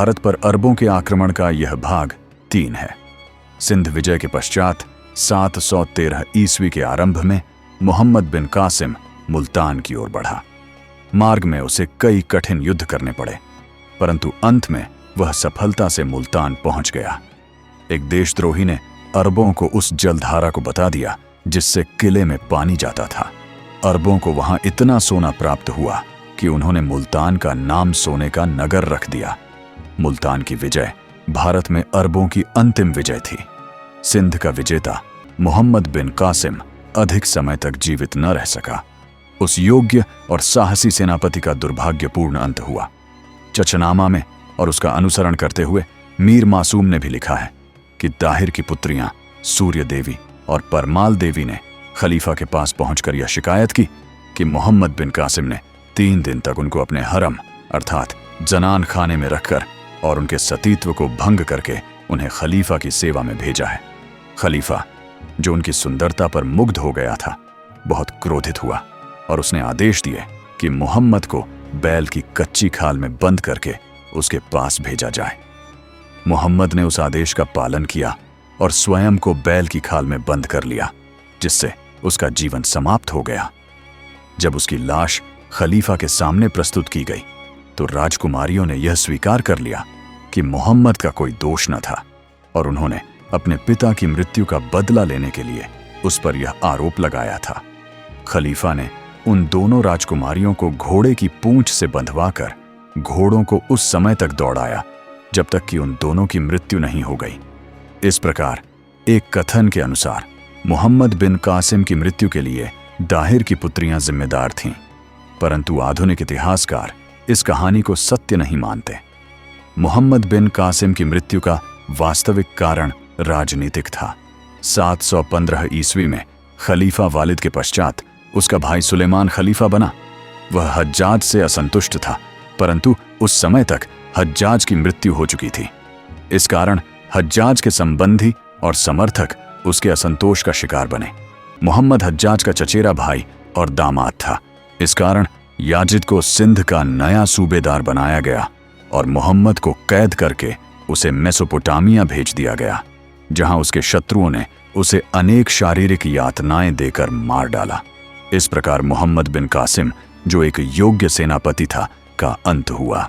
भारत पर अरबों के आक्रमण का यह भाग 3 है। सिंध विजय के पश्चात 713 ईस्वी के आरंभ में मोहम्मद बिन कासिम मुल्तान की ओर बढ़ा। मार्ग में उसे कई कठिन युद्ध करने पड़े, परंतु अंत में वह सफलता से मुल्तान पहुंच गया। एक देशद्रोही ने अरबों को उस जलधारा को बता दिया जिससे किले में पानी जाता था। अरबों को वहां इतना सोना प्राप्त हुआ कि उन्होंने मुल्तान का नाम सोने का नगर रख दिया। मुल्तान की विजय भारत में अरबों की अंतिम विजय थी। सिंध का विजेता मोहम्मद बिन कासिम अधिक समय तक जीवित न रह सका। उस योग्य और साहसी सेनापति का दुर्भाग्यपूर्ण अंत हुआ। चचनामा में और उसका अनुसरण करते हुए मीर मासूम ने भी लिखा है कि दाहिर की पुत्रियां सूर्य देवी और परमाल देवी ने खलीफा के पास पहुंचकर यह शिकायत की कि मोहम्मद बिन कासिम ने 3 दिन तक उनको अपने हरम अर्थात जनान खाने में रखकर और उनके सतीत्व को भंग करके उन्हें खलीफा की सेवा में भेजा है। खलीफा, जो उनकी सुंदरता पर मुग्ध हो गया था, बहुत क्रोधित हुआ और उसने आदेश दिए कि मोहम्मद को बैल की कच्ची खाल में बंद करके उसके पास भेजा जाए। मोहम्मद ने उस आदेश का पालन किया और स्वयं को बैल की खाल में बंद कर लिया, जिससे उसका जीवन समाप्त हो गया। जब उसकी लाश खलीफा के सामने प्रस्तुत की गई तो राजकुमारियों ने यह स्वीकार कर लिया कि मोहम्मद का कोई दोष न था और उन्होंने अपने पिता की मृत्यु का बदला लेने के लिए उस पर यह आरोप लगाया था। खलीफा ने उन दोनों राजकुमारियों को घोड़े की पूंछ से बंधवाकर घोड़ों को उस समय तक दौड़ाया जब तक कि उन दोनों की मृत्यु नहीं हो गई। इस प्रकार एक कथन के अनुसार मोहम्मद बिन कासिम की मृत्यु के लिए दाहिर की पुत्रियां जिम्मेदार थीं, परंतु आधुनिक इतिहासकार इस कहानी को सत्य नहीं मानते। मोहम्मद बिन कासिम की मृत्यु का वास्तविक कारण राजनीतिक था। 715 ईस्वी में खलीफा वालिद के पश्चात उसका भाई सुलेमान खलीफा बना। वह हज्जाज से असंतुष्ट था, परंतु उस समय तक हज्जाज की मृत्यु हो चुकी थी। इस कारण हज्जाज के संबंधी और समर्थक उसके असंतोष का शिकार बने। मोहम्मद हज्जाज का चचेरा भाई और दामाद था। इस कारण याजिद को सिंध का नया सूबेदार बनाया गया और मोहम्मद को कैद करके उसे मेसोपोटामिया भेज दिया गया, जहां उसके शत्रुओं ने उसे अनेक शारीरिक यातनाएं देकर मार डाला। इस प्रकार मोहम्मद बिन कासिम, जो एक योग्य सेनापति था, का अंत हुआ।